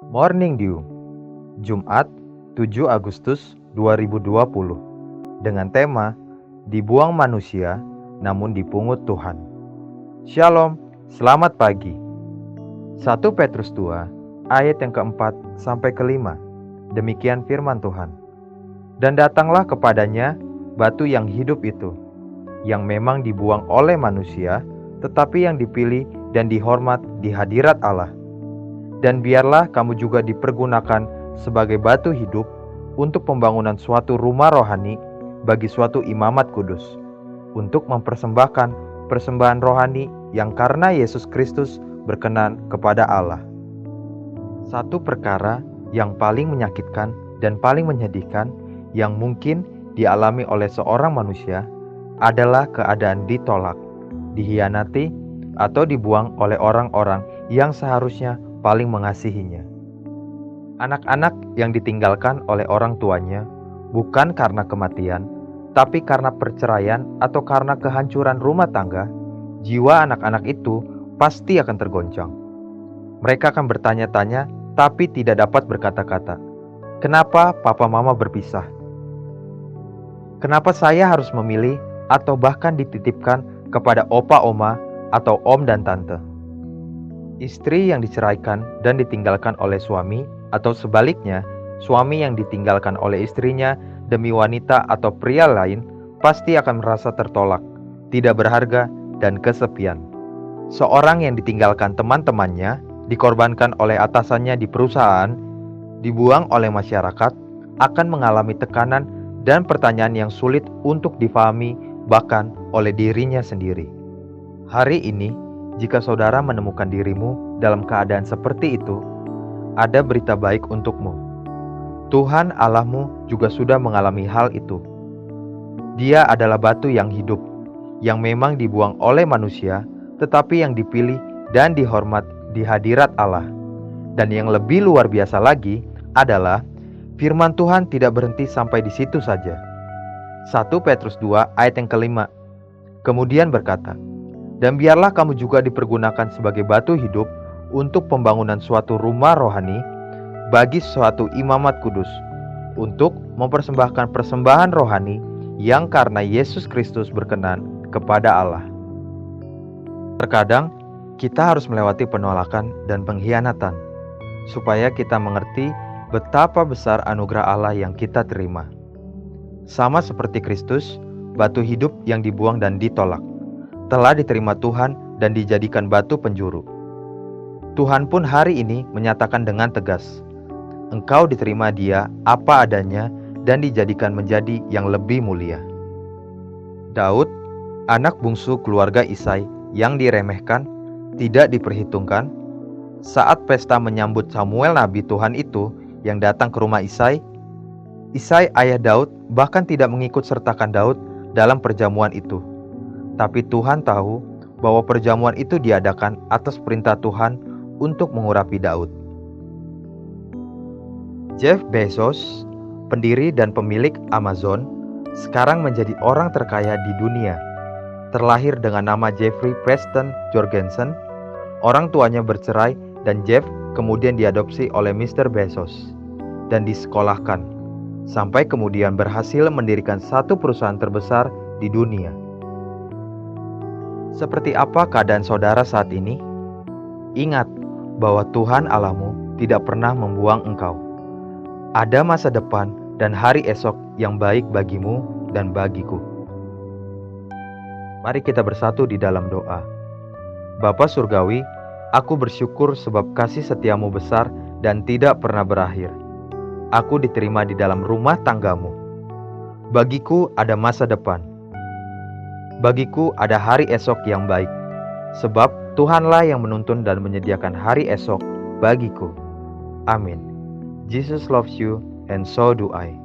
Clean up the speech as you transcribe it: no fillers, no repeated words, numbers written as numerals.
Morning Dew, Jumat 7 Agustus 2020, dengan tema Dibuang manusia namun dipungut Tuhan. Shalom, selamat pagi. 1 Petrus 2 ayat yang keempat sampai kelima. Demikian firman Tuhan. Dan datanglah kepadanya batu yang hidup itu, yang memang dibuang oleh manusia, tetapi yang dipilih dan dihormat di hadirat Allah. Dan biarlah kamu juga dipergunakan sebagai batu hidup untuk pembangunan suatu rumah rohani bagi suatu imamat kudus, untuk mempersembahkan persembahan rohani yang karena Yesus Kristus berkenan kepada Allah. Satu perkara yang paling menyakitkan dan paling menyedihkan yang mungkin dialami oleh seorang manusia adalah keadaan ditolak, dihianati, atau dibuang oleh orang-orang yang seharusnya paling mengasihinya. Anak-anak yang ditinggalkan oleh orang tuanya bukan karena kematian, tapi karena perceraian atau karena kehancuran rumah tangga, jiwa anak-anak itu pasti akan tergoncang. Mereka akan bertanya-tanya, tapi tidak dapat berkata-kata. Kenapa papa mama berpisah? Kenapa saya harus memilih atau bahkan dititipkan kepada opa oma atau om dan tante? Istri yang diceraikan dan ditinggalkan oleh suami, atau sebaliknya, suami yang ditinggalkan oleh istrinya demi wanita atau pria lain, pasti akan merasa tertolak, tidak berharga, dan kesepian. Seorang yang ditinggalkan teman-temannya, dikorbankan oleh atasannya di perusahaan, dibuang oleh masyarakat, akan mengalami tekanan dan pertanyaan yang sulit untuk difahami, bahkan oleh dirinya sendiri. Hari ini, jika saudara menemukan dirimu dalam keadaan seperti itu, ada berita baik untukmu. Tuhan Allahmu juga sudah mengalami hal itu. Dia adalah batu yang hidup, yang memang dibuang oleh manusia, tetapi yang dipilih dan dihormat di hadirat Allah. Dan yang lebih luar biasa lagi adalah firman Tuhan tidak berhenti sampai di situ saja. 1 Petrus 2 ayat yang kelima, kemudian berkata, dan biarlah kamu juga dipergunakan sebagai batu hidup untuk pembangunan suatu rumah rohani bagi suatu imamat kudus, untuk mempersembahkan persembahan rohani yang karena Yesus Kristus berkenan kepada Allah. Terkadang kita harus melewati penolakan dan pengkhianatan supaya kita mengerti betapa besar anugerah Allah yang kita terima. Sama seperti Kristus, batu hidup yang dibuang dan ditolak telah diterima Tuhan dan dijadikan batu penjuru. Tuhan pun hari ini menyatakan dengan tegas, engkau diterima Dia apa adanya dan dijadikan menjadi yang lebih mulia. Daud, anak bungsu keluarga Isai yang diremehkan, tidak diperhitungkan, saat pesta menyambut Samuel nabi Tuhan itu yang datang ke rumah Isai, ayah Daud bahkan tidak mengikut sertakan Daud dalam perjamuan itu. Tapi Tuhan tahu bahwa perjamuan itu diadakan atas perintah Tuhan untuk mengurapi Daud. Jeff Bezos, pendiri dan pemilik Amazon, sekarang menjadi orang terkaya di dunia. Terlahir dengan nama Jeffrey Preston Jorgensen, orang tuanya bercerai dan Jeff kemudian diadopsi oleh Mr. Bezos dan disekolahkan, sampai kemudian berhasil mendirikan satu perusahaan terbesar di dunia. Seperti apa keadaan saudara saat ini? Ingat bahwa Tuhan Allahmu tidak pernah membuang engkau. Ada masa depan dan hari esok yang baik bagimu dan bagiku. Mari kita bersatu di dalam doa. Bapa Surgawi, aku bersyukur sebab kasih setiamu besar dan tidak pernah berakhir. Aku diterima di dalam rumah tanggamu. Bagiku ada masa depan. Bagiku ada hari esok yang baik, sebab Tuhanlah yang menuntun dan menyediakan hari esok bagiku. Amin. Jesus loves you and so do I.